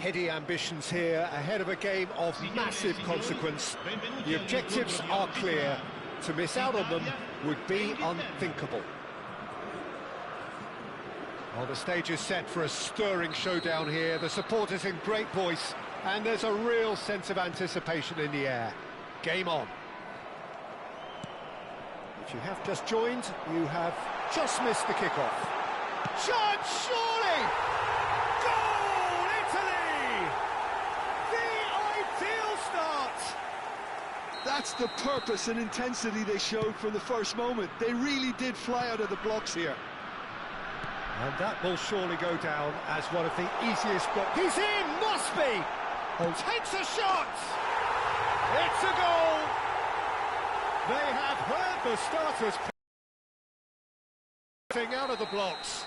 Heady ambitions here, ahead of a game of massive consequence. The objectives are clear. To miss out on them would be unthinkable. Well, the stage is set for a stirring showdown here. The supporters in great voice, and there's a real sense of anticipation in the air. Game on. If you have just joined, you have just missed the kickoff. Chance, surely! Goal, Italy! The ideal start! That's the purpose and intensity they showed from the first moment. They really did fly out of the blocks here. And that will surely go down as one of the easiest blocks. He's in, must be! Takes a shot! It's a goal! They have heard the starters out of the blocks.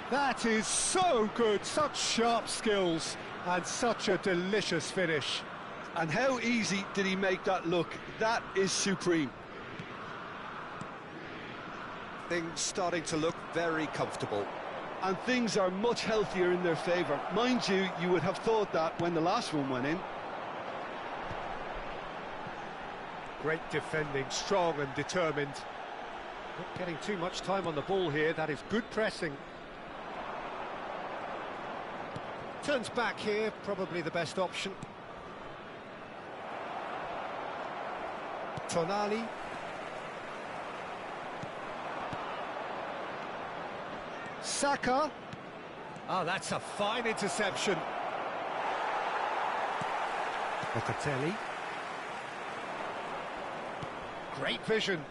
That is so good, such sharp skills and such a delicious finish. And how easy did he make that look? That is supreme. Things starting to look very comfortable. And things are much healthier in their favour. Mind you, you would have thought that when the last one went in. Great defending, strong and determined. Not getting too much time on the ball here, that is good pressing. Turns back here, probably the best option. Tonali. Saka. Oh, that's a fine interception. Locatelli. Great vision.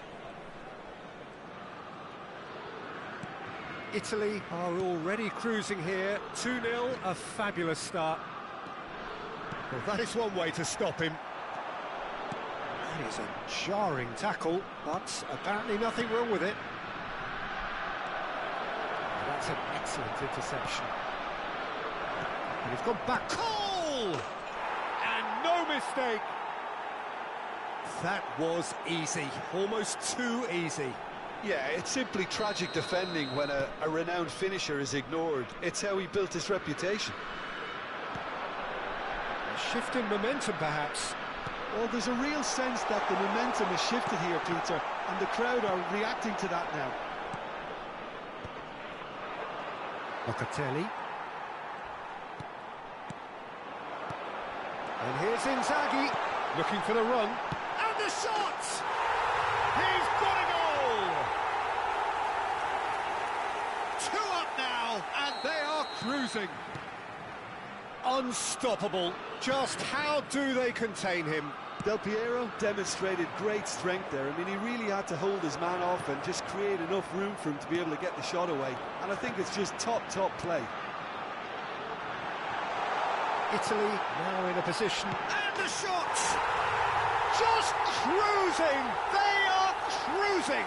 Italy are already cruising here. 2-0, a fabulous start. Well, that is one way to stop him. That is a jarring tackle, but apparently nothing wrong with it. That's an excellent interception. And he's gone back. Goal! And no mistake. That was easy, almost too easy. Yeah, it's simply tragic defending when a renowned finisher is ignored. It's how he built his reputation. A shift in momentum, perhaps. Well, there's a real sense that the momentum has shifted here, Peter, and the crowd are reacting to that now. Locatelli. And here's Inzaghi, looking for the run. And the shot! He's got a goal! 2 up now, and they are cruising. Unstoppable. Just how do they contain him? Del Piero demonstrated great strength there. I mean, he really had to hold his man off and just create enough room for him to be able to get the shot away. And I think it's just top play. Italy now in a position. And the shot! Just cruising! They are cruising!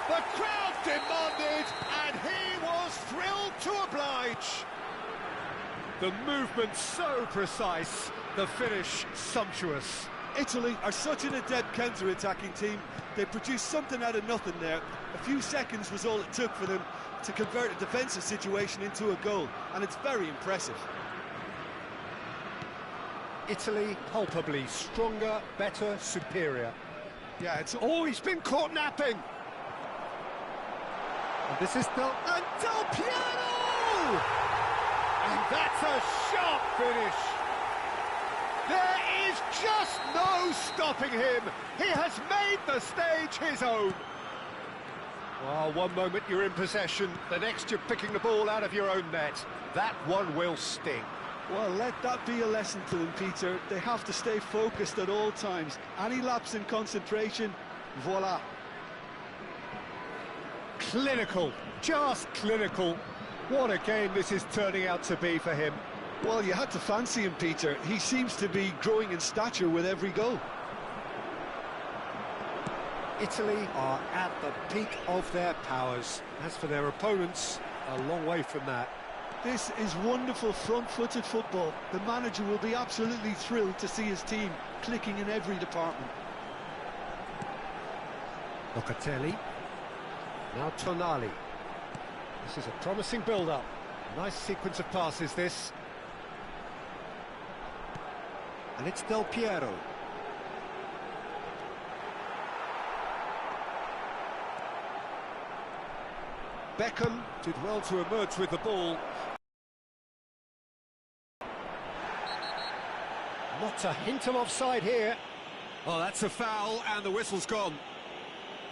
The crowd demanded, and he was thrilled to oblige. The movement so precise, the finish sumptuous. Italy are such an adept counter-attacking team. They produced something out of nothing there. A few seconds was all it took for them to convert a defensive situation into a goal, and it's very impressive. Italy palpably stronger, better, superior. Yeah, it's always been caught napping. And this is Del Piero! And that's a sharp finish. There is just no stopping him. He has made the stage his own. Well, one moment you're in possession, the next you're picking the ball out of your own net. That one will sting. Well, let that be a lesson to them, Peter. They have to stay focused at all times. Any lapse in concentration, voila. Clinical, just clinical. What a game this is turning out to be for him. Well, you had to fancy him, Peter. He seems to be growing in stature with every goal. Italy are at the peak of their powers. As for their opponents, a long way from that. This is wonderful front-footed football. The manager will be absolutely thrilled to see his team clicking in every department. Locatelli. Now Tonali. This is a promising build-up. Nice sequence of passes, this. And it's Del Piero. Beckham did well to emerge with the ball. Not a hint of offside here. Oh, that's a foul, and the whistle's gone.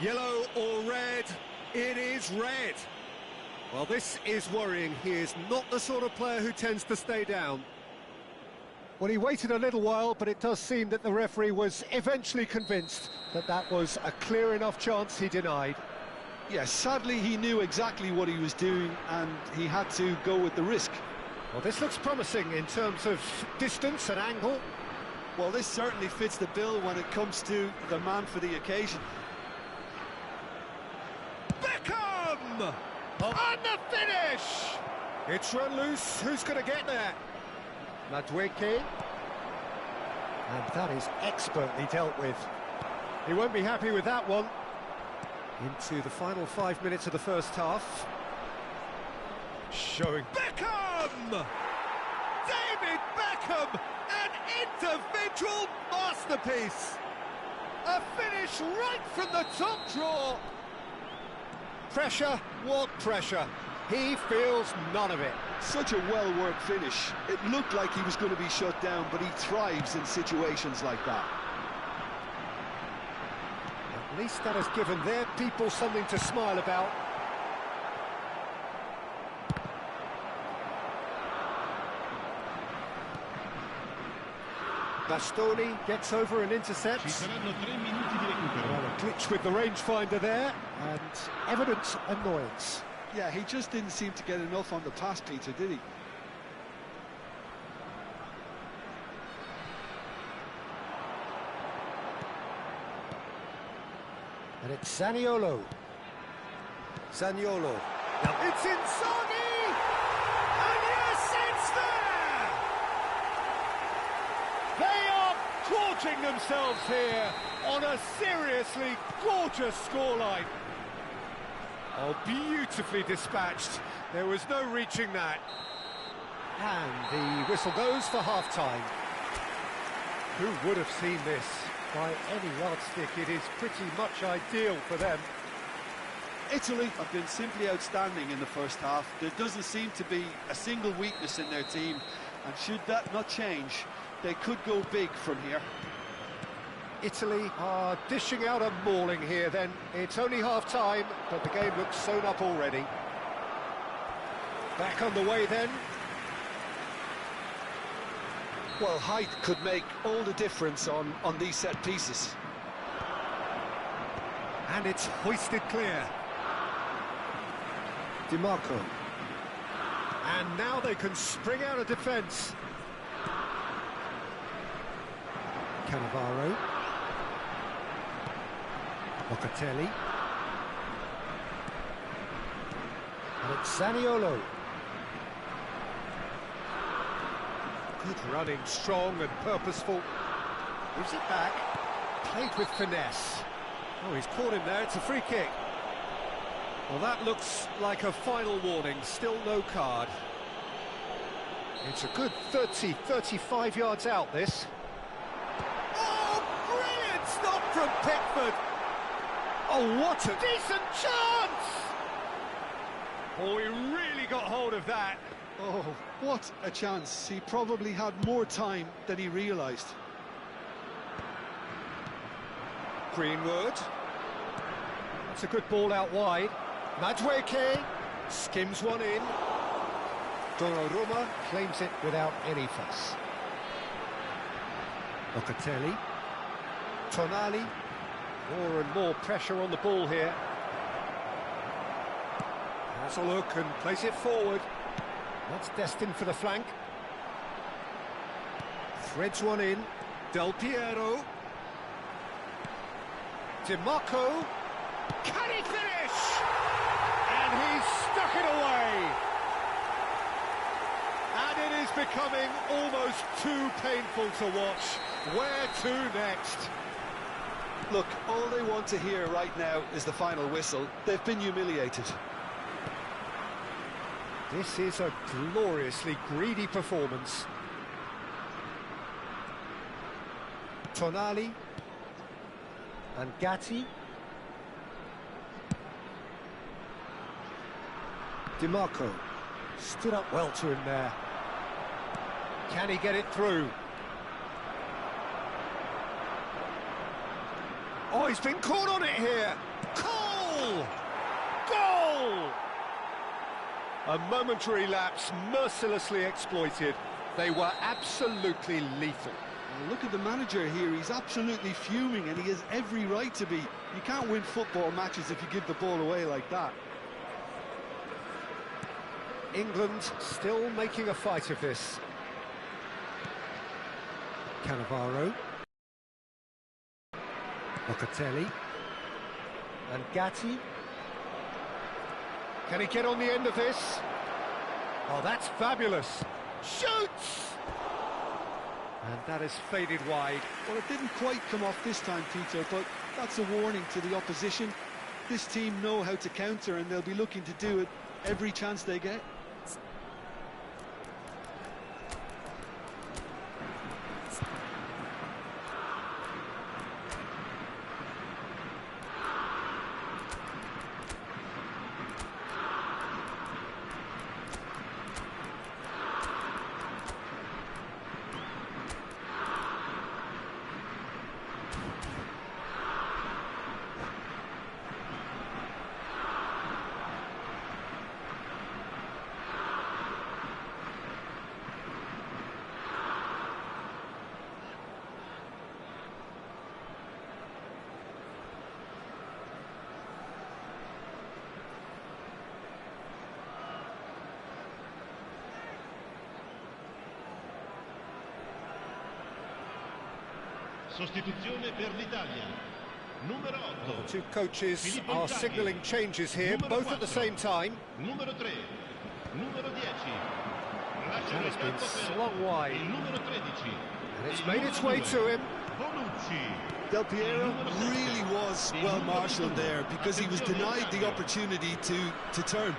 Yellow or red? It is red. Well, this is worrying. He is not the sort of player who tends to stay down. Well, he waited a little while, but it does seem that the referee was eventually convinced that that was a clear enough chance he denied. Yes, sadly he knew exactly what he was doing and he had to go with the risk. Well, this looks promising in terms of distance and angle. Well, this certainly fits the bill when it comes to the man for the occasion. Beckham! On the finish! It's run loose. Who's going to get there? Madueke. And that is expertly dealt with. He won't be happy with that one. Into the final 5 minutes of the first half. Showing Beckham! David Beckham! An individual masterpiece! A finish right from the top draw! Pressure, what pressure? He feels none of it. Such a well-worked finish. It looked like he was going to be shut down, but he thrives in situations like that. At least that has given their people something to smile about. Bastoni gets over and intercepts. Well, a glitch with the rangefinder there, and evident annoyance. Yeah, he just didn't seem to get enough on the pass, Peter, did he? And it's Zaniolo. Zaniolo. Now it's Inzaghi! And yes, it's there! They are gorging themselves here on a seriously gorgeous scoreline. Oh, beautifully dispatched. There was no reaching that. And the whistle goes for half-time. Who would have seen this? By any yardstick, it is pretty much ideal for them. Italy have been simply outstanding in the first half. There doesn't seem to be a single weakness in their team, and should that not change, they could go big from here. Italy are dishing out a mauling here then. It's only half-time, but the game looks sewn up already. Back on the way then. Well, height could make all the difference on these set pieces. And it's hoisted clear. Di Marco. And now they can spring out of defence. Cannavaro. Locatelli. And it's Zaniolo. Good running, strong and purposeful. Gives it back. Played with finesse. Oh, he's caught him there. It's a free kick. Well, that looks like a final warning. Still no card. It's a good 30, 35 yards out, this. Oh, brilliant stop from Pickford. Oh, what a decent chance! Oh, he really got hold of that. Oh, what a chance. He probably had more time than he realised. Greenwood. That's a good ball out wide. Madueke skims one in. Donnarumma claims it without any fuss. Locatelli. Tonali. More and more pressure on the ball here. Has a look and plays it forward. That's destined for the flank. Threads one in. Del Piero. Di Marco. Can he finish? And he's stuck it away. And it is becoming almost too painful to watch. Where to next? Look, all they want to hear right now is the final whistle. They've been humiliated. This is a gloriously greedy performance. Tonali. And Gatti. DiMarco. Stood up well to him there. Can he get it through? Oh, he's been caught on it here. Goal! Goal! A momentary lapse, mercilessly exploited. They were absolutely lethal. Well, look at the manager here, he's absolutely fuming and he has every right to be. You can't win football matches if you give the ball away like that. England still making a fight of this. Cannavaro. Locatelli. And Gatti. Can he get on the end of this? Oh, that's fabulous. Shoots! And that has faded wide. Well, it didn't quite come off this time, Peter, but that's a warning to the opposition. This team know how to counter and they'll be looking to do it every chance they get. Sostituzione per l'Italia. Numero 8. The two coaches are signalling changes here, both at the same time. Numero 3. Numero 10. And it's been slung wide. Numero 13. And it's made its way to him. Bonucci. Del Piero really was well marshalled there because he was denied the opportunity to turn.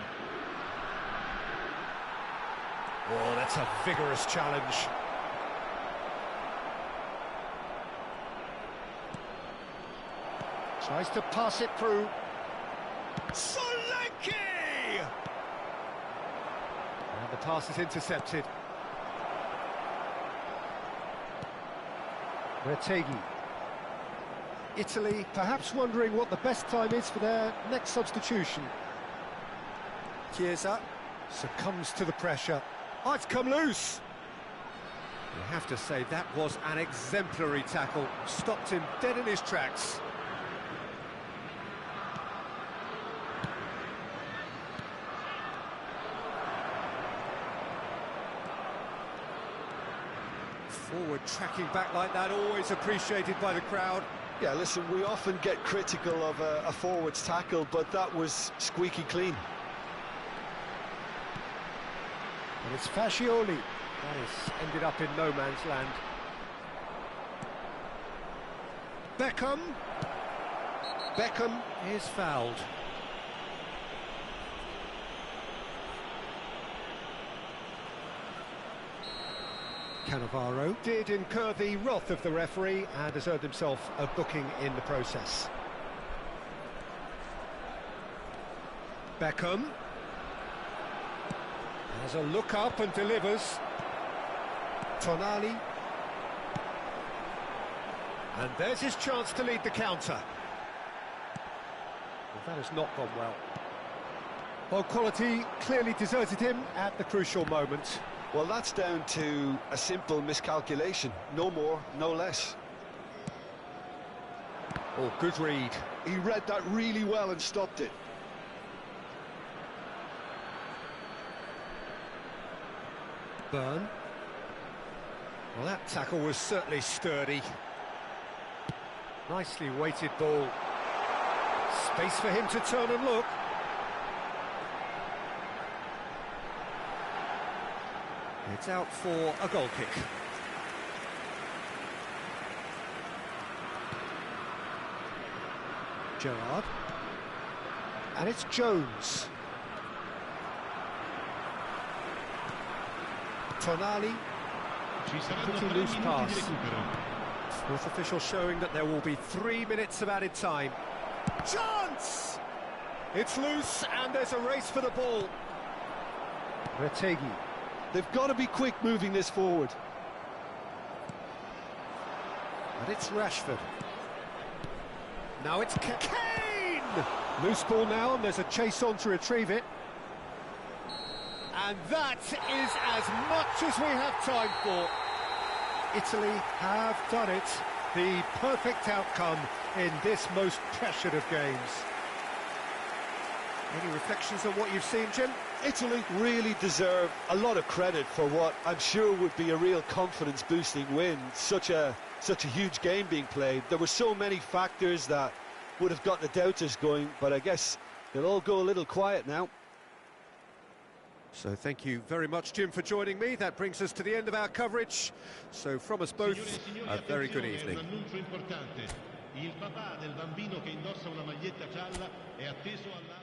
Oh, that's a vigorous challenge. Tries to pass it through. Solanke! And the pass is intercepted. Retegui. Italy perhaps wondering what the best time is for their next substitution. Chiesa succumbs to the pressure. Oh, it's come loose! You have to say that was an exemplary tackle. Stopped him dead in his tracks. Forward tracking back like that, always appreciated by the crowd. Yeah, listen, we often get critical of a forward's tackle, but that was squeaky clean. And it's Fascioli. That has ended up in no man's land. Beckham. Beckham is fouled. Cannavaro did incur the wrath of the referee and has earned himself a booking in the process. Beckham has a look up and delivers. Tonali. And there's his chance to lead the counter. Well, that has not gone well. Well, quality clearly deserted him at the crucial moment. Well, that's down to a simple miscalculation. No more, no less. Oh, good read. He read that really well and stopped it. Burn. Well, that tackle was certainly sturdy. Nicely weighted ball. Space for him to turn and look. It's out for a goal kick. Gerrard. And it's Jones. Tonali. Ci saranno Pretty 3 loose minuti pass. di recupero. Fourth official showing that there will be 3 minutes of added time. Chance! It's loose and there's a race for the ball. Retegi. They've got to be quick moving this forward. And it's Rashford. Now it's Kane! Loose ball now, and there's a chase on to retrieve it. And that is as much as we have time for. Italy have done it. The perfect outcome in this most pressured of games. Any reflections on what you've seen, Jim? Italy really deserve a lot of credit for what I'm sure would be a real confidence-boosting win. Such a huge game being played. There were so many factors that would have got the doubters going, but I guess they'll all go a little quiet now. So thank you very much, Jim, for joining me. That brings us to the end of our coverage. So from us both, a very good evening. Un annuncio importante. Il papà del bambino che indossa una maglietta gialla è atteso alla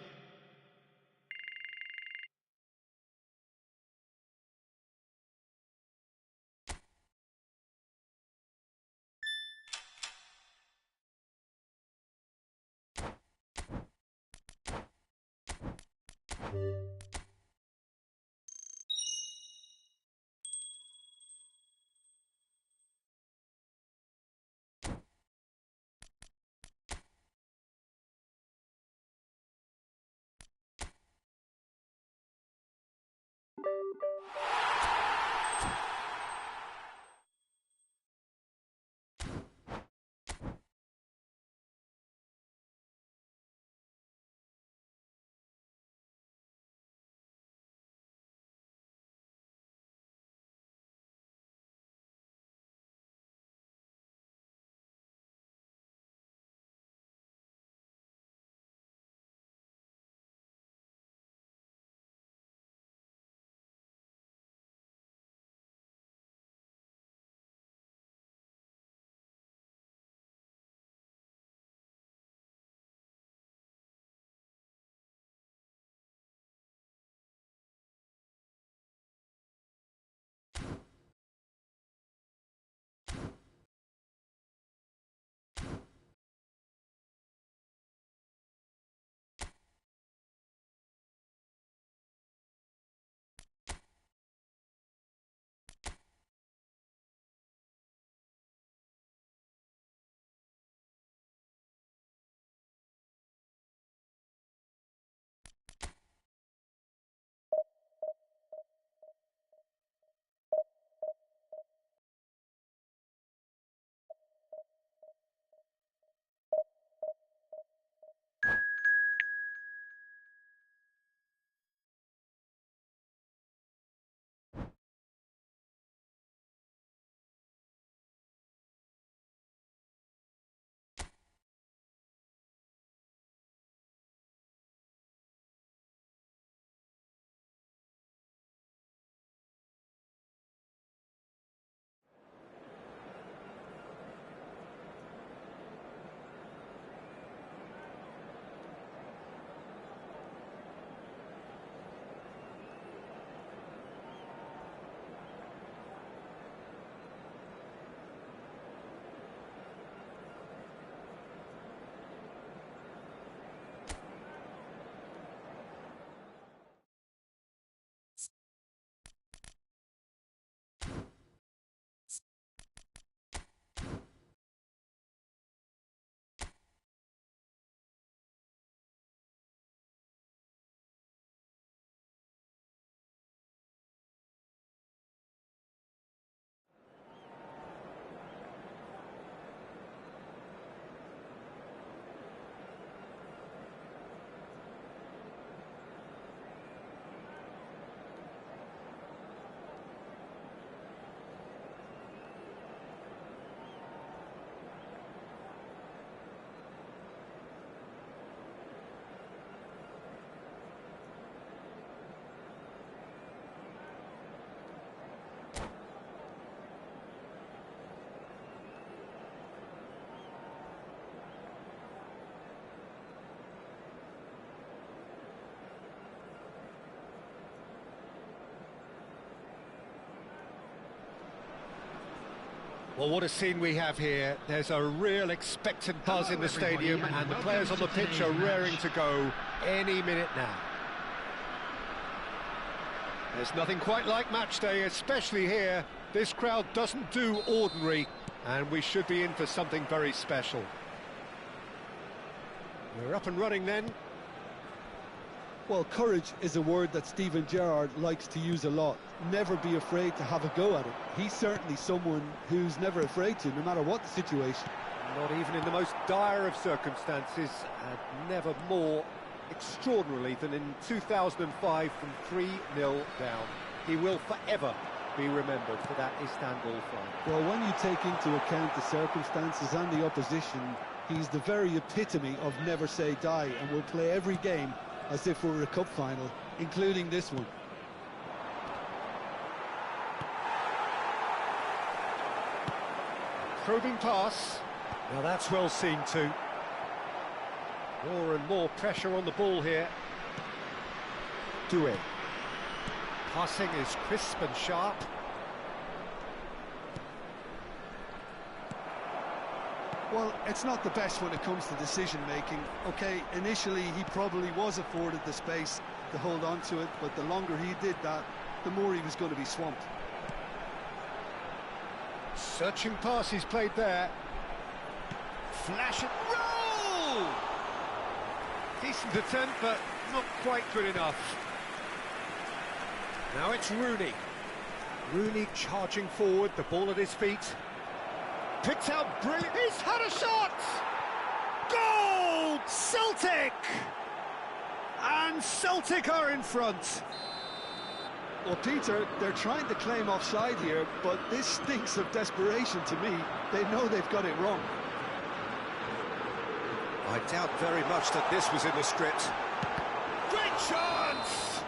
Well, what a scene we have here. There's a real expectant buzz in the stadium, and the players on the pitch are raring to go any minute now. There's nothing quite like match day, especially here. This crowd doesn't do ordinary, and we should be in for something very special. We're up and running then. Well, courage is a word that Steven Gerrard likes to use a lot. Never be afraid to have a go at it. He's certainly someone who's never afraid to, no matter what the situation. Not even in the most dire of circumstances, and never more extraordinarily than in 2005 from 3-0 down. He will forever be remembered for that Istanbul fight. Well, when you take into account the circumstances and the opposition, he's the very epitome of never say die, and will play every game as if we're a cup final, including this one. Probing pass. Now that's well seen too. More and more pressure on the ball here. Doué. Passing is crisp and sharp. Well, it's not the best when it comes to decision-making. OK, initially he probably was afforded the space to hold on to it, but the longer he did that, the more he was going to be swamped. Searching pass he's played there. Flash and roll! Decent attempt, but not quite good enough. Now it's Rooney. Rooney charging forward, the ball at his feet. Picked out brilliant. He's had a shot! Goal! Celtic! And Celtic are in front. Well, Peter, they're trying to claim offside here, but this stinks of desperation to me. They know they've got it wrong. I doubt very much that this was in the script. Great chance!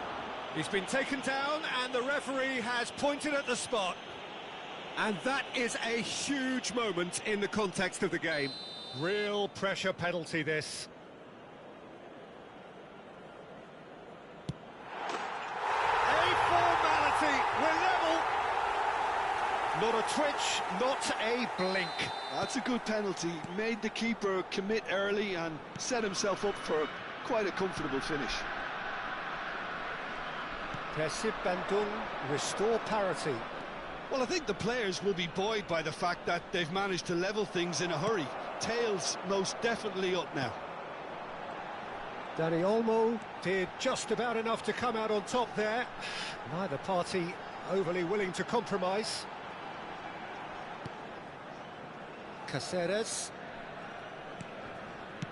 He's been taken down and the referee has pointed at the spot. And that is a huge moment in the context of the game. Real pressure penalty, this. We're level. Not a twitch, not a blink. That's a good penalty. Made the keeper commit early and set himself up for quite a comfortable finish. Persib Bandung restore parity. Well, I think the players will be buoyed by the fact that they've managed to level things in a hurry. Tails most definitely up now. Dani Olmo did just about enough to come out on top there. Neither party overly willing to compromise. Caceres.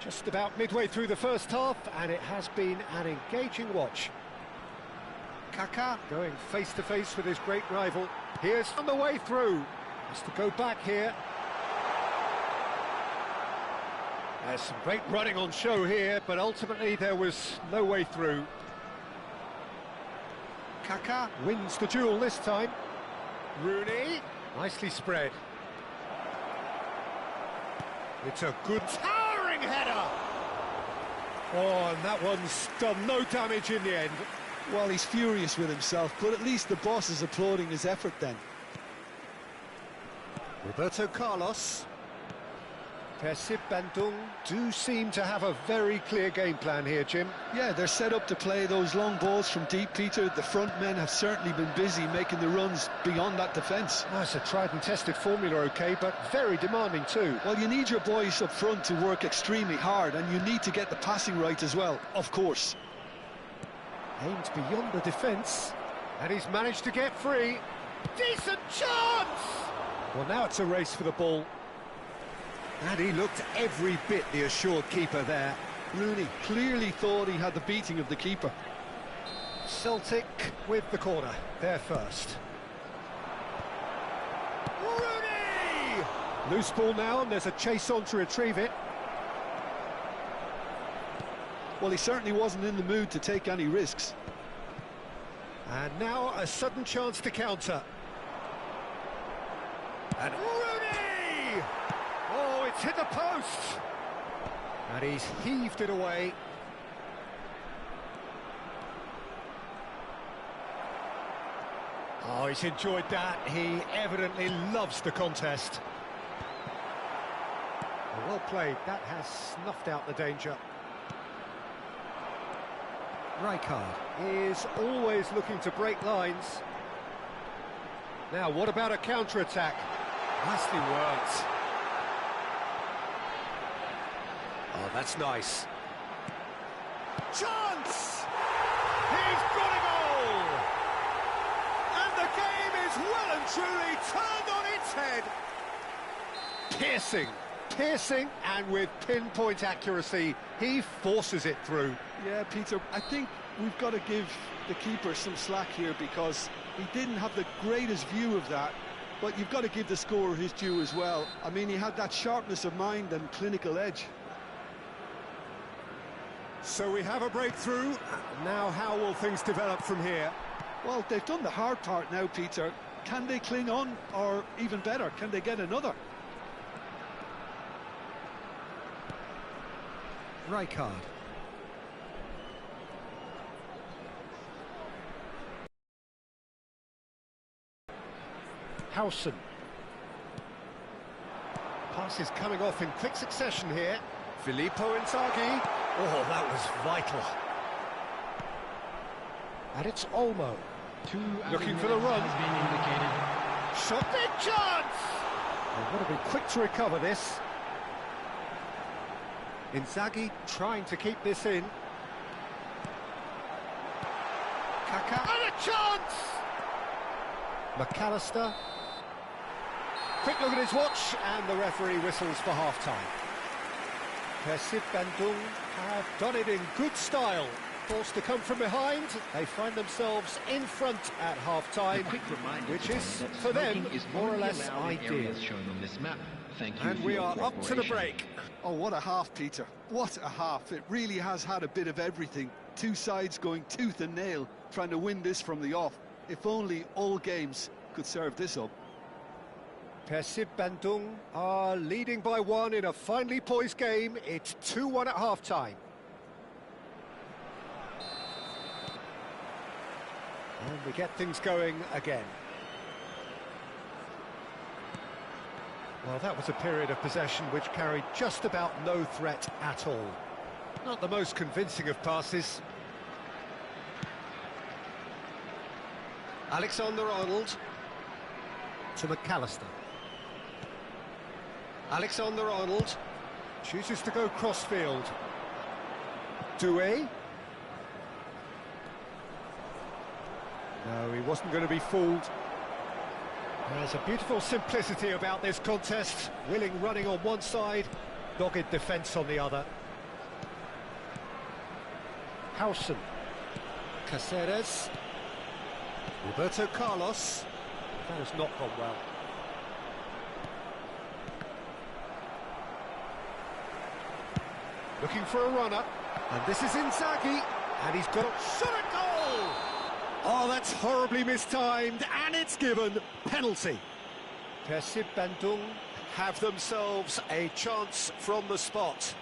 Just about midway through the first half, and it has been an engaging watch. Kaká going face-to-face with his great rival. Here's on the way through. Has to go back here. There's some great running on show here, but ultimately there was no way through. Kaká wins the duel this time. Rooney, nicely spread. It's a good towering header. Oh, and that one's done no damage in the end. Well, he's furious with himself, but at least the boss is applauding his effort then. Roberto Carlos. Persib Bandung do seem to have a very clear game plan here, Jim. Yeah, they're set up to play those long balls from deep, Peter. The front men have certainly been busy making the runs beyond that defence. Oh, it's a tried and tested formula, OK, but very demanding too. Well, you need your boys up front to work extremely hard, and you need to get the passing right as well, of course. Aimed beyond the defence, and he's managed to get free. Decent chance! Well, now it's a race for the ball. And he looked every bit the assured keeper there. Rooney clearly thought he had the beating of the keeper. Celtic with the corner, there first. Rooney! Loose ball now, and there's a chase on to retrieve it. Well, he certainly wasn't in the mood to take any risks. And now a sudden chance to counter. And Rooney! Oh, it's hit the post! And he's heaved it away. Oh, he's enjoyed that. He evidently loves the contest. Well played. That has snuffed out the danger. Rijkaard is always looking to break lines. Now, what about a counter-attack? Nicely worked. Oh, that's nice. Chance! He's got a goal! And the game is well and truly turned on its head. Piercing, and with pinpoint accuracy, he forces it through. Yeah, Peter, I think we've got to give the keeper some slack here because he didn't have the greatest view of that, but you've got to give the scorer his due as well. I mean, he had that sharpness of mind and clinical edge. So we have a breakthrough. Now how will things develop from here? Well, they've done the hard part now, Peter. Can they cling on, or even better, can they get another? Rijkaard. Howson. Passes coming off in quick succession here. Filippo Inzaghi. Oh, that was vital. And it's Olmo. Looking for the run. Shot, big chance! They've got to be quick to recover this. Inzaghi trying to keep this in. Kaká. And a chance! McAllister. Quick look at his watch, and the referee whistles for half-time. Persib Bandung have done it in good style. Forced to come from behind, they find themselves in front at half-time, which is, for them, more or less ideal. And we are up to the break. Oh, what a half, Peter. What a half. It really has had a bit of everything. Two sides going tooth and nail, trying to win this from the off. If only all games could serve this up. Persib Bandung are leading by one in a finely poised game. It's 2-1 at half-time. And we get things going again. Well, that was a period of possession which carried just about no threat at all. Not the most convincing of passes. Alexander-Arnold to McAllister. Alexander-Arnold chooses to go crossfield. Doué. No, he wasn't going to be fooled. There's a beautiful simplicity about this contest. Willing running on one side, dogged defence on the other. Howson. Caceres. Roberto Carlos. That has not gone well. Looking for a runner. And this is Inzaghi. And he's got a shot at goal! Oh, that's horribly mistimed, and it's given. Penalty. Persib Bandung have themselves a chance from the spot.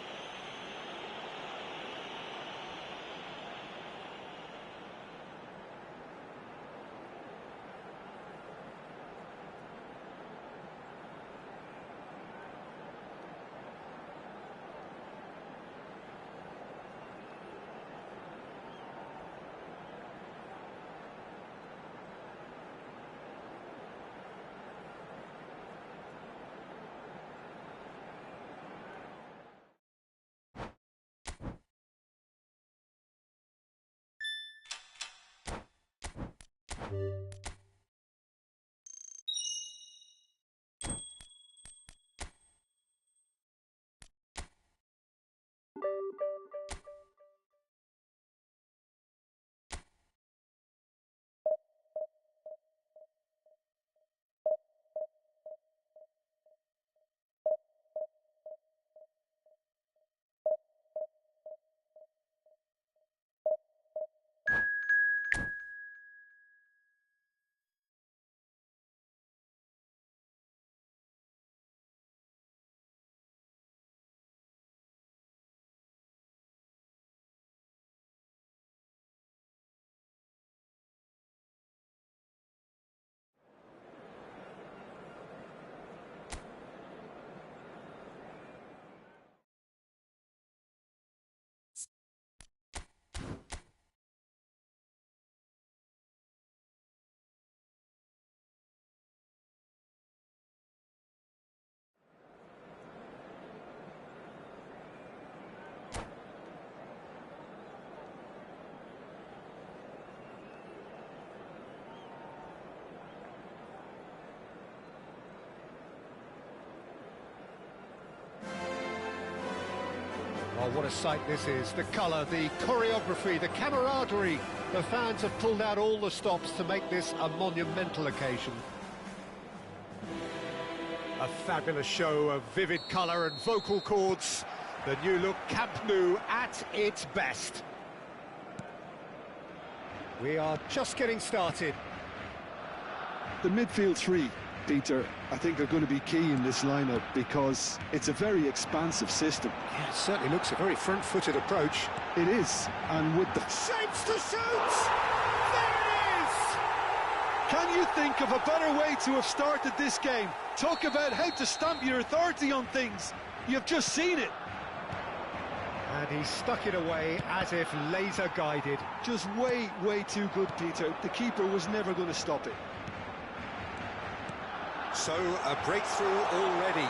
Oh, what a sight this is. The colour, the choreography, the camaraderie. The fans have pulled out all the stops to make this a monumental occasion. A fabulous show of vivid colour and vocal cords. The new look Camp Nou at its best. We are just getting started. The midfield three, Peter, I think are going to be key in this lineup because it's a very expansive system. Yeah, it certainly looks a very front-footed approach. It is, and with the... Shapes to shoot! There it is! Can you think of a better way to have started this game? Talk about how to stamp your authority on things. You've just seen it. And he stuck it away as if laser-guided. Just way, way too good, Peter. The keeper was never going to stop it. So, a breakthrough already.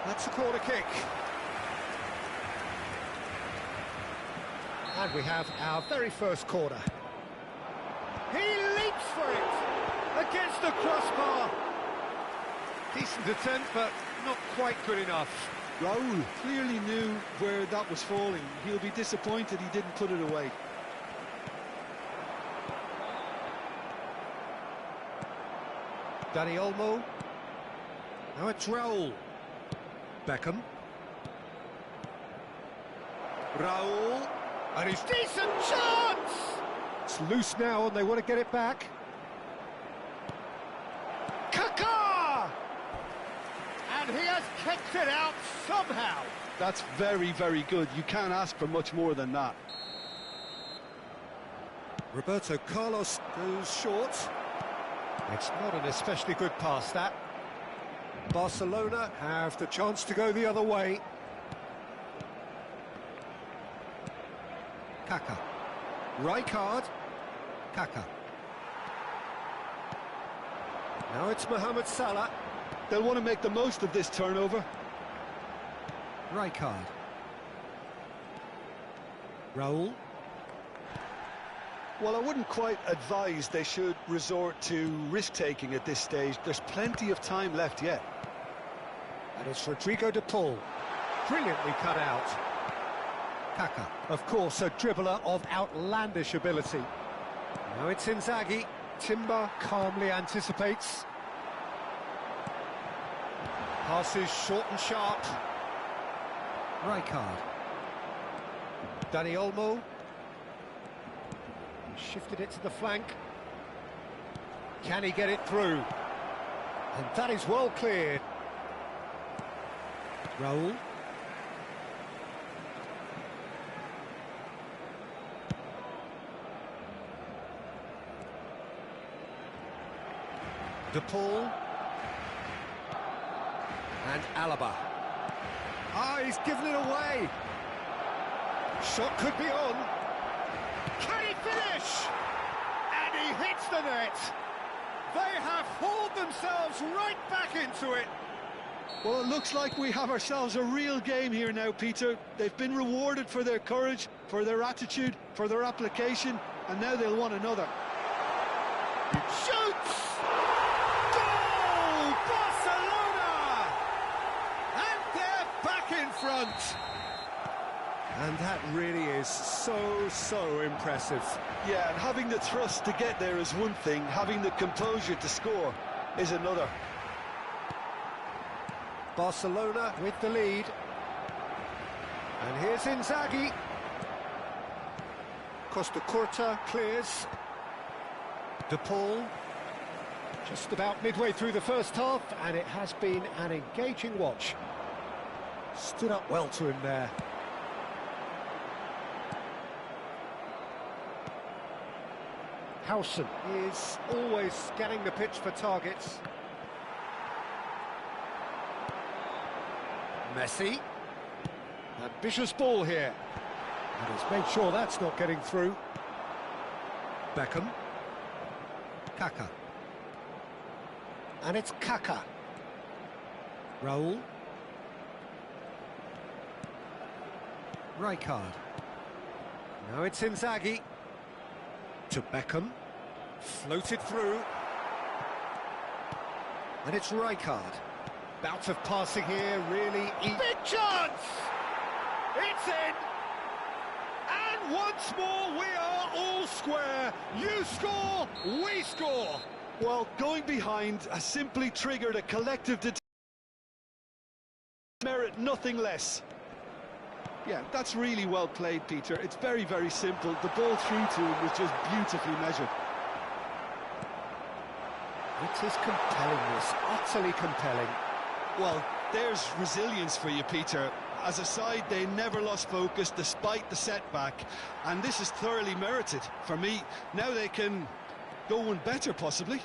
That's a corner kick. And we have our very first corner. He leaps for it against the crossbar. Decent attempt, but not quite good enough. Raul clearly knew where that was falling. He'll be disappointed he didn't put it away. Dani Olmo. Now it's Raul. Beckham. Raul. And his decent chance! It's loose now and they want to get it back. Kaká! And he has kicked it out somehow. That's very, very good. You can't ask for much more than that. Roberto Carlos goes short. It's not an especially good pass, that. Barcelona have the chance to go the other way. Kaká. Rijkaard. Kaká. Now it's Mohamed Salah. They'll want to make the most of this turnover. Rijkaard. Raul. Well, I wouldn't quite advise they should resort to risk-taking at this stage. There's plenty of time left yet. And it's Rodrigo de Paul. Brilliantly cut out. Kaká, of course, a dribbler of outlandish ability. Now it's Inzaghi. Timber calmly anticipates. Passes short and sharp. Rijkaard. Dani Olmo. Shifted it to the flank. Can he get it through? And that is well cleared. Raul. De Paul. And Alaba. Ah, he's given it away. Shot could be on. Can he finish? And he hits the net. They have hauled themselves right back into it. Well, it looks like we have ourselves a real game here now, Peter. They've been rewarded for their courage, for their attitude, for their application, and now they'll want another. He shoots! Goal! Barcelona! And they're back in front. And that really is so impressive. Yeah, and having the thrust to get there is one thing, having the composure to score is another. Barcelona with the lead. And here's Inzaghi. Costa Curta clears. De Paul. Just about midway through the first half, and it has been an engaging watch. Stood up well to him there. Howson is always scanning the pitch for targets. Messi. Ambitious ball here. And he's made sure that's not getting through. Beckham. Kaká. And it's Kaká. Raul. Rijkaard. Now it's Inzaghi. To Beckham. Floated through. And it's Rijkaard. Bout of passing here, really big chance! It's in! And once more we are all square. You score, we score! Well, going behind has simply triggered a collective merit nothing less. Yeah, that's really well played, Peter. It's very, very simple. The ball through to him was just beautifully measured. It is compelling, this, utterly compelling. Well, there's resilience for you, Peter. As a side, they never lost focus despite the setback, and this is thoroughly merited. For me, now they can go one better, possibly.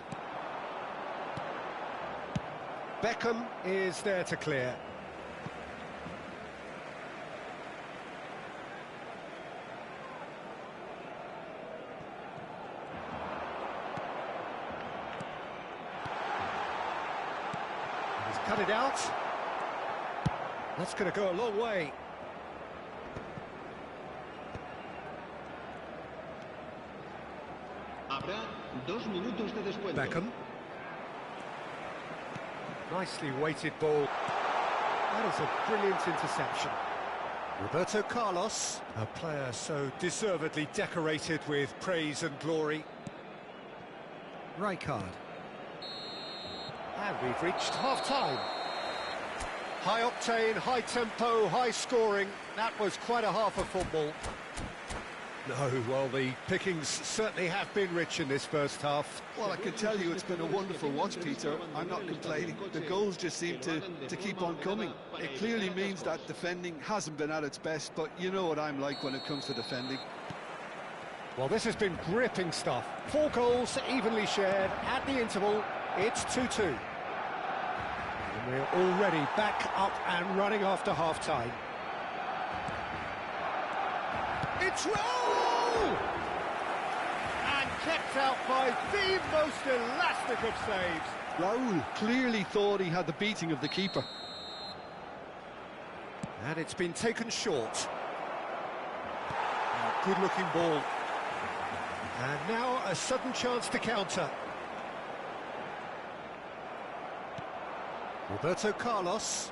Beckham is there to clear. He's cut it out. That's going to go a long way. Habrá 2 minutos de descuento. Beckham. Nicely weighted ball. That is a brilliant interception. Roberto Carlos, a player so deservedly decorated with praise and glory. Rijkaard. And we've reached half-time. High octane, high tempo, high scoring. That was quite a half of football. No, well, the pickings certainly have been rich in this first half. Well, I can tell you it's been a wonderful watch, Peter. I'm not complaining. The goals just seem to keep on coming. It clearly means that defending hasn't been at its best, but you know what I'm like when it comes to defending. Well, this has been gripping stuff. 4 goals evenly shared at the interval. It's 2-2. And we're already back up and running after half-time. It's Raul! And kept out by the most elastic of saves. Raul clearly thought he had the beating of the keeper. And it's been taken short. Good-looking ball. And now a sudden chance to counter. Roberto Carlos.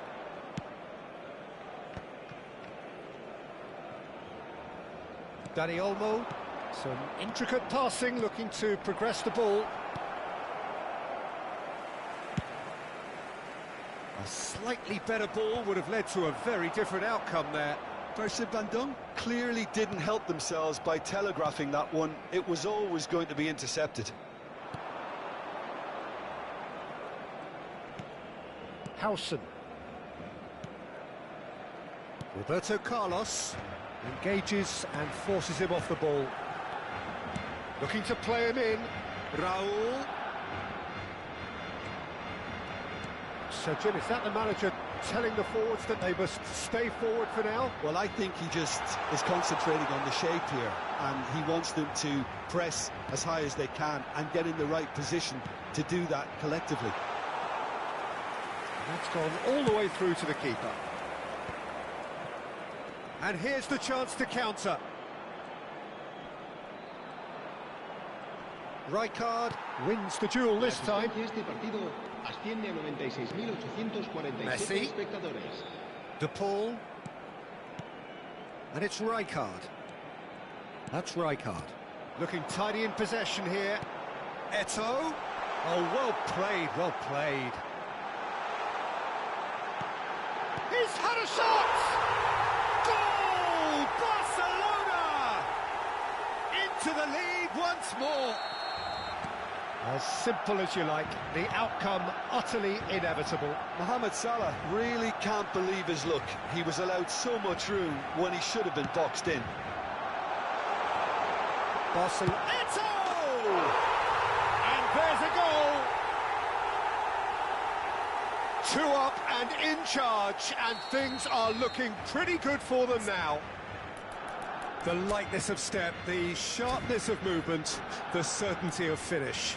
Dani Olmo. Some intricate passing, looking to progress the ball. A slightly better ball would have led to a very different outcome there. Verse Bandung clearly didn't help themselves by telegraphing that one. It was always going to be intercepted. Howson. Roberto Carlos engages and forces him off the ball. Looking to play him in. Raul. So, Jim, is that the manager telling the forwards that they must stay forward for now? Well, I think he just is concentrating on the shape here, and he wants them to press as high as they can and get in the right position to do that collectively. That's gone all the way through to the keeper. And here's the chance to counter. Rijkaard wins the duel this time. Messi. De Paul. And it's Rijkaard. That's Rijkaard. Looking tidy in possession here. Eto'o. Oh, well played, well played. He's had a shot! Goal! Barcelona! Into the lead once more. As simple as you like, the outcome utterly inevitable. Mohamed Salah really can't believe his luck. He was allowed so much room when he should have been boxed in. Barcelona. Eto'o! And there's a goal! 2 up and in charge, and things are looking pretty good for them now. The lightness of step, the sharpness of movement, the certainty of finish.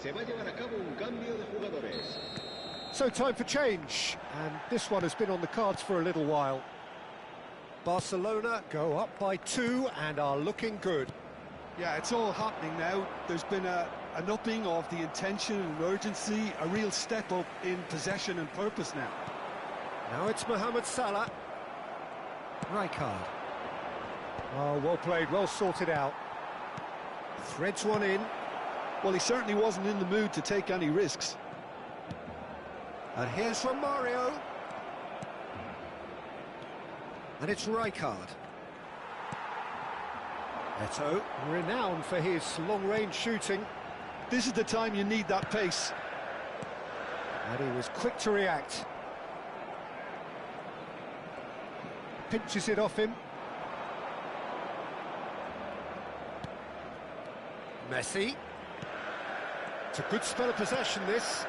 Se va a llevar a cabo un cambio de jugadores. So time for change, and this one has been on the cards for a little while. Barcelona go up by 2 and are looking good. Yeah, it's all happening now. There's been an upping of the intention and urgency, a real step up in possession and purpose now. Now it's Mohamed Salah. Rijkaard. Oh, well played, well sorted out. Threads one in. Well, he certainly wasn't in the mood to take any risks. And here's Romario. And it's Rijkaard. Eto'o, renowned for his long-range shooting. This is the time you need that pace. And he was quick to react. Pinches it off him. Messi. It's a good spell of possession, this.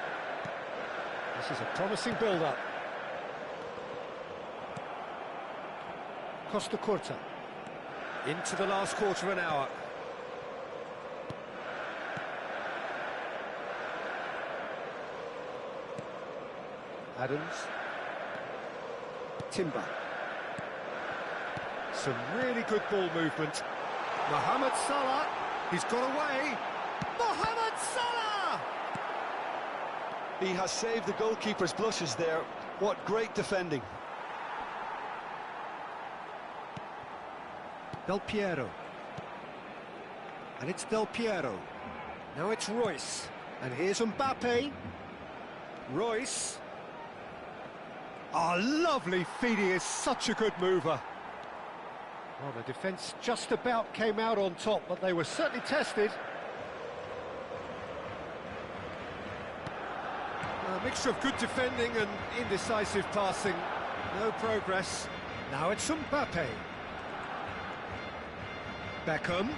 This is a promising build-up. Costa Curta. Into the last quarter of an hour. Adams. Timber. Some really good ball movement. Mohamed Salah. He's got away. Mohamed Salah! He has saved the goalkeeper's blushes there. What great defending. Del Piero. And it's Del Piero. Now it's Royce. And here's Mbappe. Royce. Oh, lovely feed. He is such a good mover. Well, the defence just about came out on top, but they were certainly tested. A mixture of good defending and indecisive passing. No progress. Now it's Mbappe. Beckham.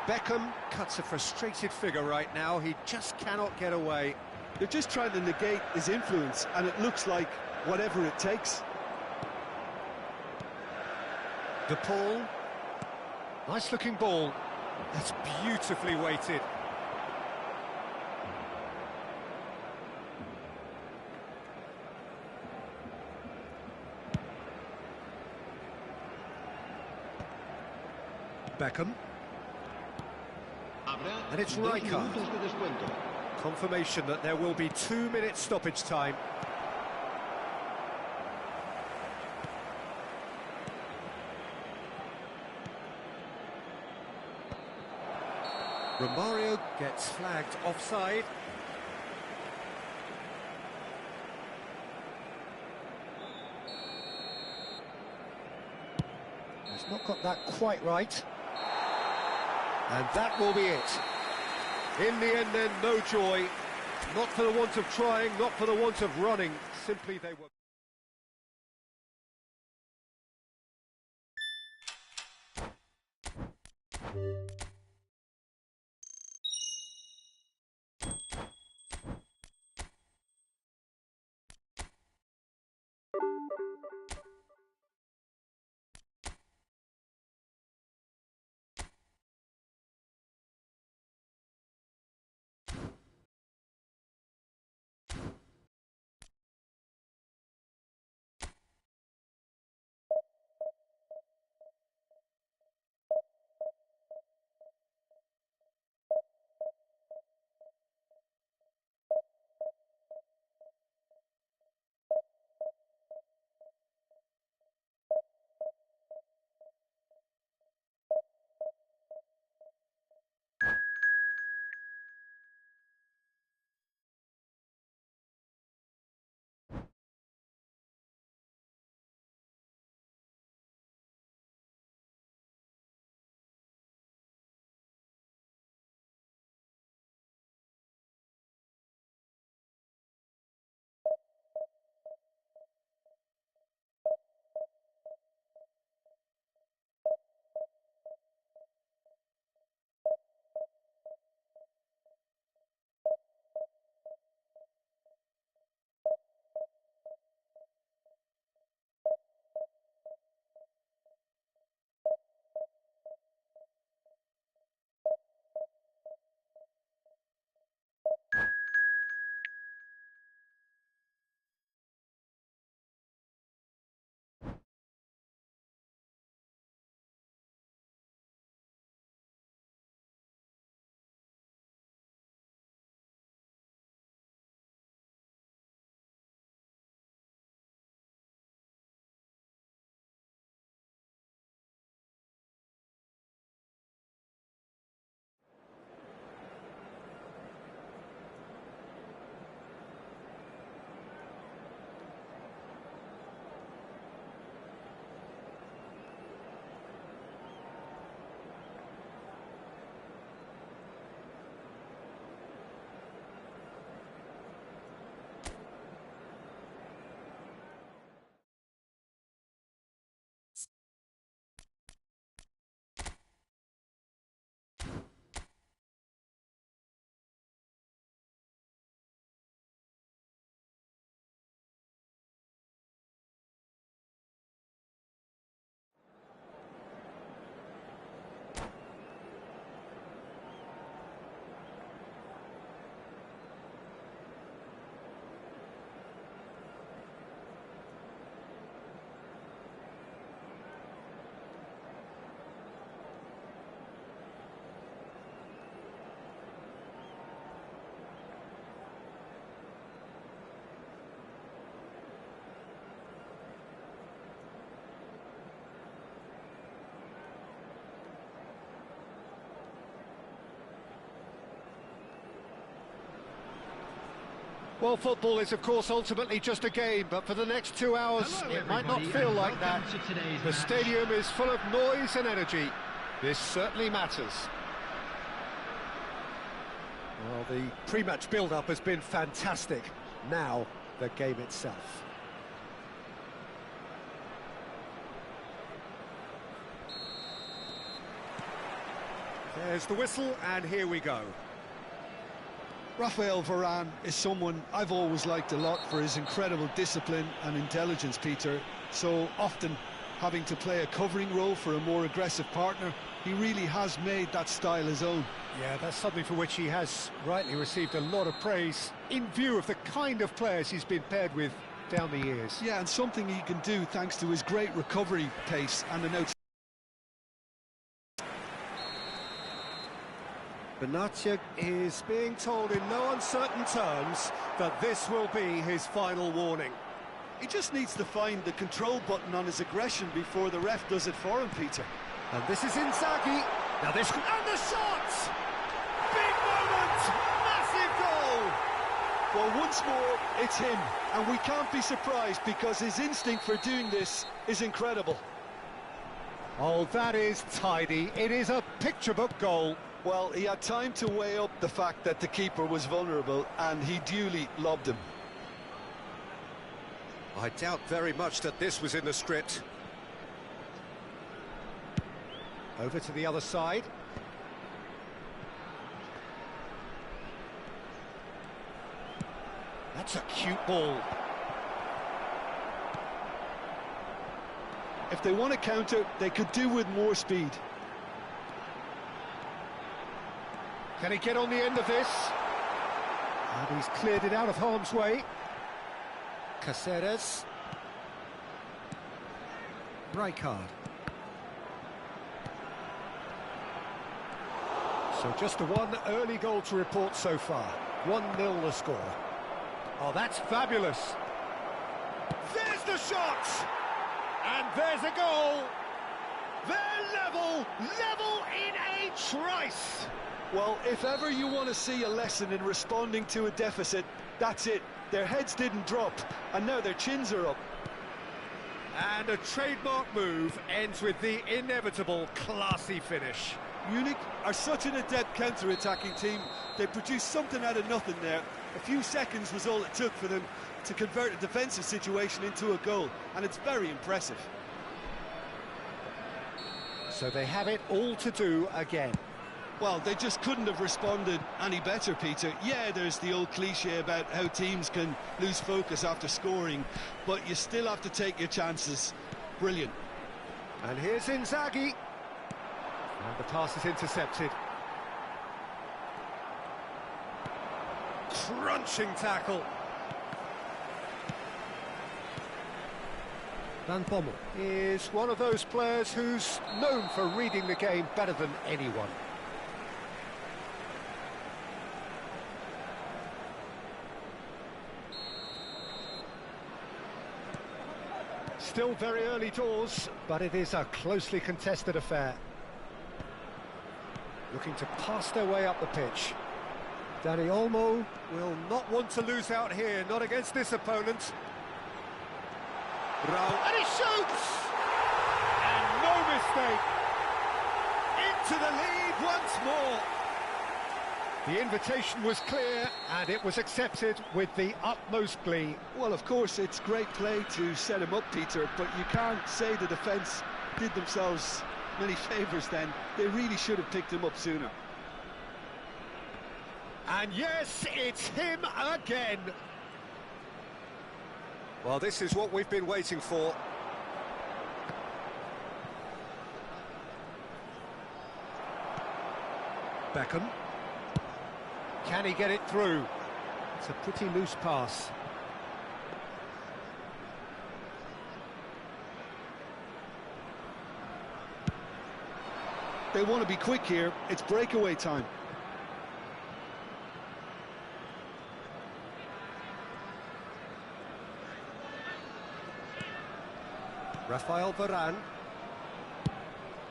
Beckham cuts a frustrated figure right now. He just cannot get away. They're just trying to negate his influence, and it looks like whatever it takes. De Paul. Nice looking ball. That's beautifully weighted. Beckham. And it's Rijkaard. Confirmation that there will be 2 minutes stoppage time. Romario gets flagged offside. He's not got that quite right. And that will be it. In the end then, no joy. Not for the want of trying, not for the want of running. Simply they were... Well, football is, of course, ultimately just a game, but for the next 2 hours, it might not feel like that. The stadium is full of noise and energy. This certainly matters. Well, the pre-match build-up has been fantastic. Now, the game itself. There's the whistle, and here we go. Raphael Varane is someone I've always liked a lot for his incredible discipline and intelligence, Peter. So often having to play a covering role for a more aggressive partner, he really has made that style his own. Yeah, that's something for which he has rightly received a lot of praise in view of the kind of players he's been paired with down the years. Yeah, and something he can do thanks to his great recovery pace and an outstanding... Benatia is being told in no uncertain terms that this will be his final warning. He just needs to find the control button on his aggression before the ref does it for him, Peter. And this is Inzaghi. Now this... And the shot! Big moment! Massive goal! Well, once more, it's him. And we can't be surprised because his instinct for doing this is incredible. Oh, that is tidy. It is a picture-book goal. Well, he had time to weigh up the fact that the keeper was vulnerable, and he duly lobbed him. I doubt very much that this was in the script. Over to the other side. That's a cute ball. If they want to counter, they could do with more speed. Can he get on the end of this? And he's cleared it out of harm's way. Caceres. Rijkaard. So just the one early goal to report so far. 1-0 the score. Oh, that's fabulous. There's the shot! And there's a goal. They're level in a trice. Well, if ever you want to see a lesson in responding to a deficit, that's it. Their heads didn't drop, and now their chins are up. And a trademark move ends with the inevitable classy finish. Munich are such an adept counter-attacking team. They produced something out of nothing there. A few seconds was all it took for them to convert a defensive situation into a goal, and it's very impressive. So they have it all to do again. Well, they just couldn't have responded any better, Peter. Yeah, there's the old cliche about how teams can lose focus after scoring, but you still have to take your chances. Brilliant. And here's Inzaghi. And the pass is intercepted. Crunching tackle. Van Bommel is one of those players who's known for reading the game better than anyone. Still very early doors, but it is a closely contested affair. Looking to pass their way up the pitch. Dani Olmo will not want to lose out here, not against this opponent. Raul, and he shoots! And no mistake. Into the lead once more. The invitation was clear, and it was accepted with the utmost glee. Well, of course, it's great play to set him up, Peter, but you can't say the defence did themselves many favours then. They really should have picked him up sooner. And yes, it's him again. Well, this is what we've been waiting for. Beckham. Can he get it through? It's a pretty loose pass. They want to be quick here. It's breakaway time. Raphael Varane.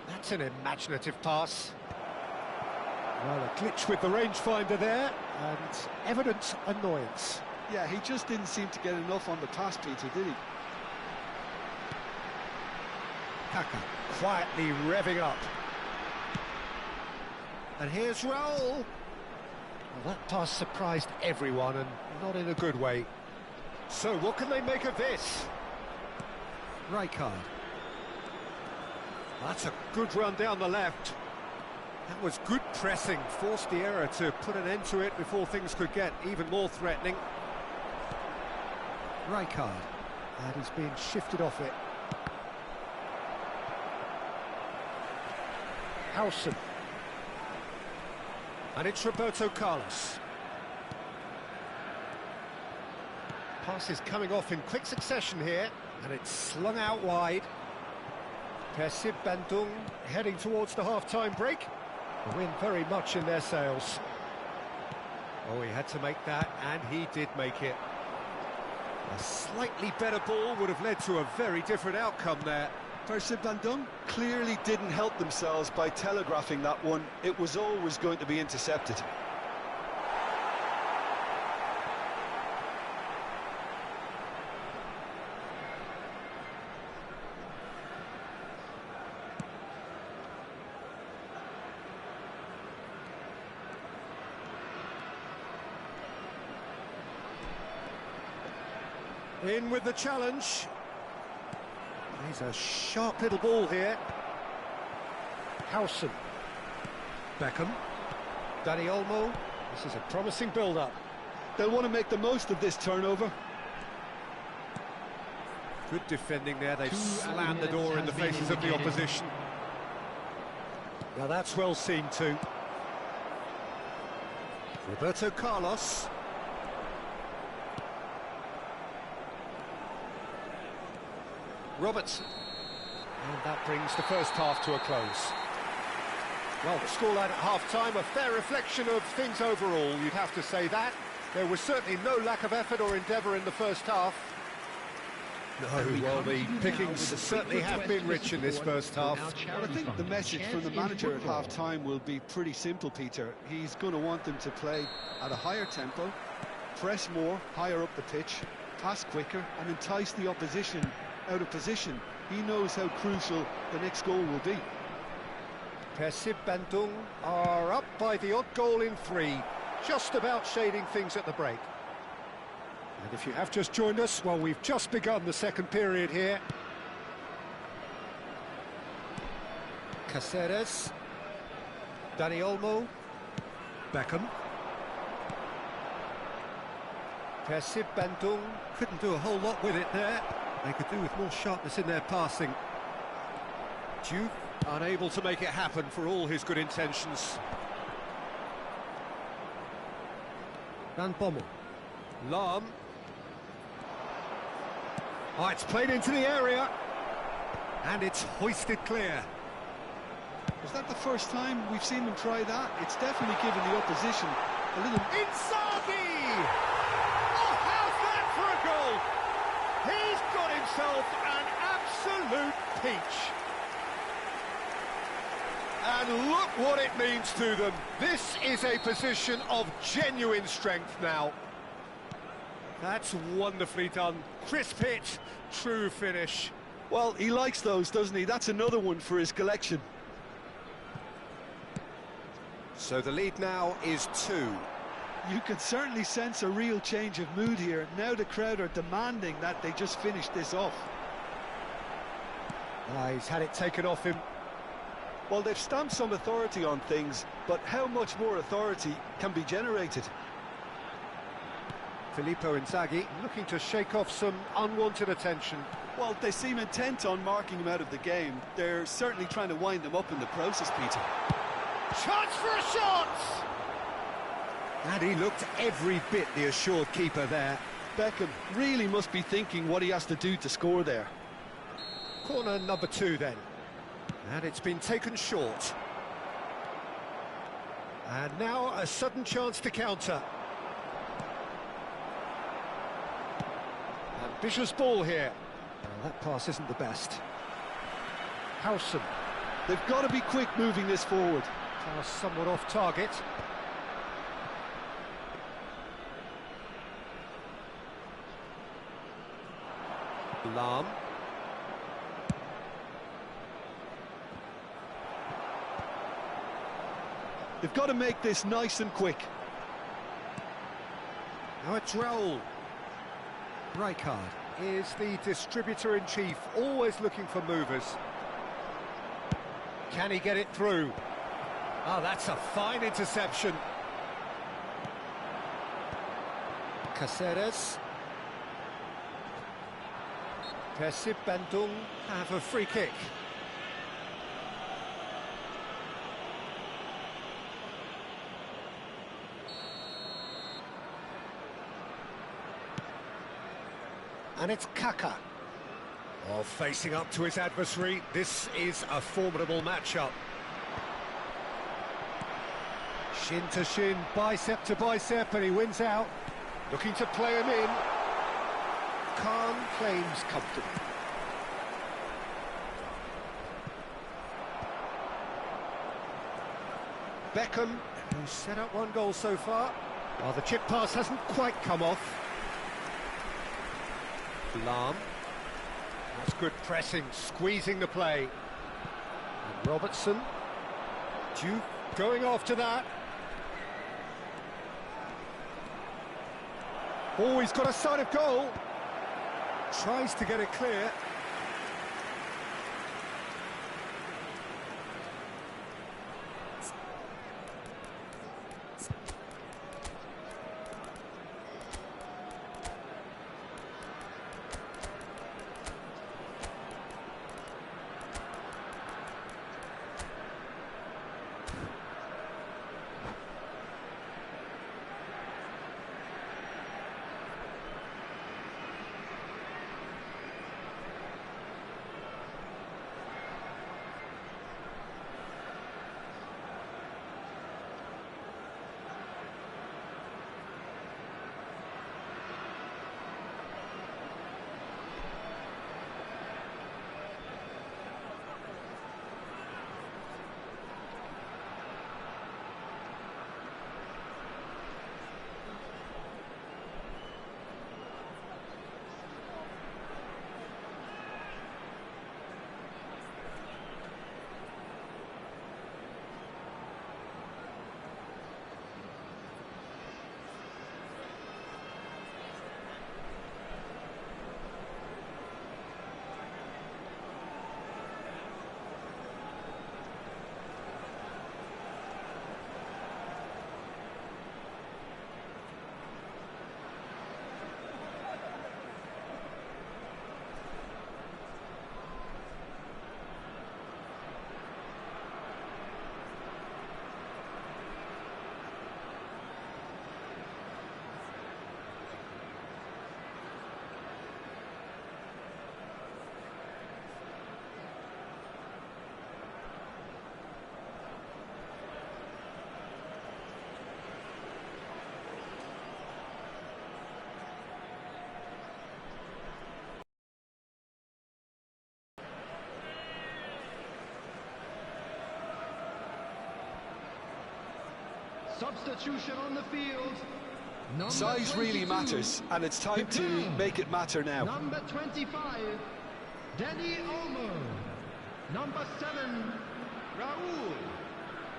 That's an imaginative pass. Well, a glitch with the rangefinder there, and evident annoyance. Yeah, he just didn't seem to get enough on the pass, Peter, did he? Kaka quietly revving up. And here's Raul. Well, that pass surprised everyone, and not in a good way. So what can they make of this? Rijkaard. That's a good run down the left. That was good pressing, forced the error to put an end to it before things could get even more threatening. Rijkaard, and he's being shifted off it. Howson. And it's Roberto Carlos. Pass is coming off in quick succession here, and it's slung out wide. Persib Bandung heading towards the half-time break. The wind very much in their sails. Oh, he had to make that, and he did make it. A slightly better ball would have led to a very different outcome there. Persib Bandung clearly didn't help themselves by telegraphing that one. It was always going to be intercepted. In with the challenge. He's a sharp little ball here. Howson. Beckham. Dani Olmo. This is a promising build-up. They'll want to make the most of this turnover. Good defending there. They've slammed the door in the faces of the opposition. Now that's well seen too. Roberto Carlos. Robertson. And that brings the first half to a close. Well, the scoreline at half-time, a fair reflection of things overall, you'd have to say that. There was certainly no lack of effort or endeavour in the first half. No, well, the pickings certainly have been rich in this first half. Well, I think the message from the manager at half-time will be pretty simple, Peter. He's going to want them to play at a higher tempo, press more, higher up the pitch, pass quicker, and entice the opposition out of position. He knows how crucial the next goal will be. Persib Bandung are up by the odd goal in 3, just about shading things at the break. And if you have just joined us, well, we've just begun the second period here. Caceres. Dani Olmo. Beckham. Persib Bandung couldn't do a whole lot with it there. They could do with more sharpness in their passing. Juve unable to make it happen for all his good intentions. Van Bommel. Lahm. Oh, it's played into the area. And it's hoisted clear. Is that the first time we've seen them try that? It's definitely given the opposition a little... Inzaghi! Oh, how's that for a goal? He's got himself an absolute peach. And look what it means to them. This is a position of genuine strength now. That's wonderfully done. Crisp hit, true finish. Well, he likes those, doesn't he? That's another one for his collection. So the lead now is 2. You can certainly sense a real change of mood here. Now the crowd are demanding that they just finish this off. He's had it taken off him. Well, they've stamped some authority on things, but how much more authority can be generated? Filippo Inzaghi looking to shake off some unwanted attention. Well, they seem intent on marking him out of the game. They're certainly trying to wind him up in the process, Peter. Chance for a shot! And he looked every bit the assured keeper there. Beckham really must be thinking what he has to do to score there. Corner number 2 then. And it's been taken short. And now a sudden chance to counter. Ambitious ball here. That pass isn't the best. Howson. They've got to be quick moving this forward. Pass somewhat off target. Lam. They've got to make this nice and quick. Now it's Raul. Rijkaard is the distributor-in-chief, always looking for movers. Can he get it through? Oh, that's a fine interception. Caceres. Persib Bandung have a free kick. And it's Kaka. Oh, facing up to his adversary. This is a formidable matchup. Shin to shin, bicep to bicep, and he wins out. Looking to play him in. Khan claims comfortably. Beckham, who's set up one goal so far. Well, the chip pass hasn't quite come off. Lam. That's good pressing, squeezing the play. And Robertson. Duke going after that. Oh, he's got a sight of goal. Tries to get it clear. Substitution on the field. Size really matters, and it's time to make it matter now. Number 25, Danny Olmo. Number 7, Raul.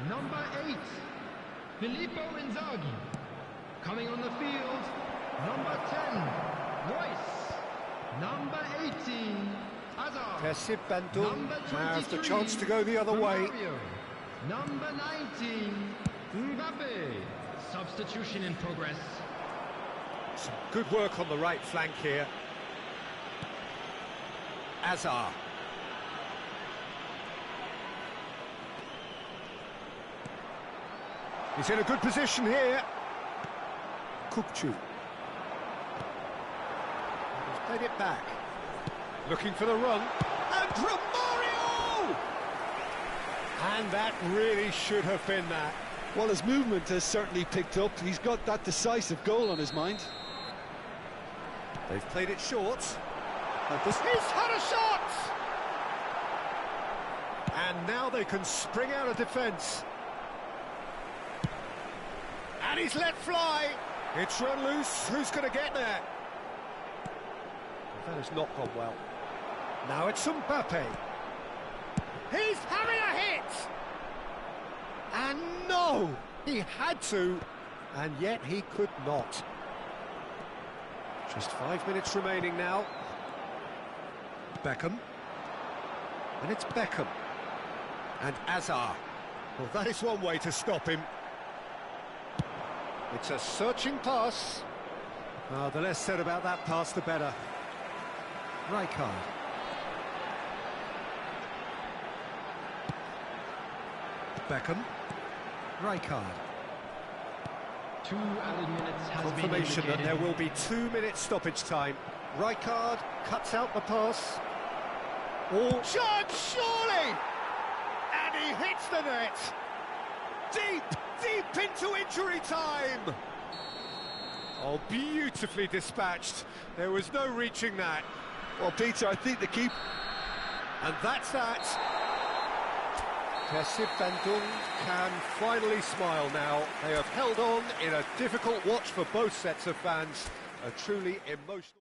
Number 8, Filippo Inzaghi. Coming on the field, number 10, Royce. Number 18, Hazard. Persib Bandung Number have the 23, chance to go the other way. Mario. Number 19, Mbappe. Substitution in progress. Some good work on the right flank here. Hazard. He's in a good position here. Kupchu. He's played it back. Looking for the run. And Romario! And that really should have been that. Well, his movement has certainly picked up. He's got that decisive goal on his mind. They've played it short. He's had a shot! And now they can spring out of defence. And he's let fly. It's run loose. Who's going to get there? That has not gone well. Now it's Mbappe. He's having a hit! And no! He had to, and yet he could not. Just 5 minutes remaining now. Beckham. And it's Beckham. And Azar. Well, that is one way to stop him. It's a searching pass. The less said about that pass, the better. Rijkaard. Beckham. Rijkaard. 2 added minutes has been Confirmation that indicated. there will be 2 minutes stoppage time. Rijkaard cuts out the pass. Oh, shot, surely! And he hits the net. Deep into injury time. Oh, beautifully dispatched. There was no reaching that. Well, Peter, I think the keeper... And that's that. Persib Bandung can finally smile now. They have held on in a difficult watch for both sets of fans. A truly emotional...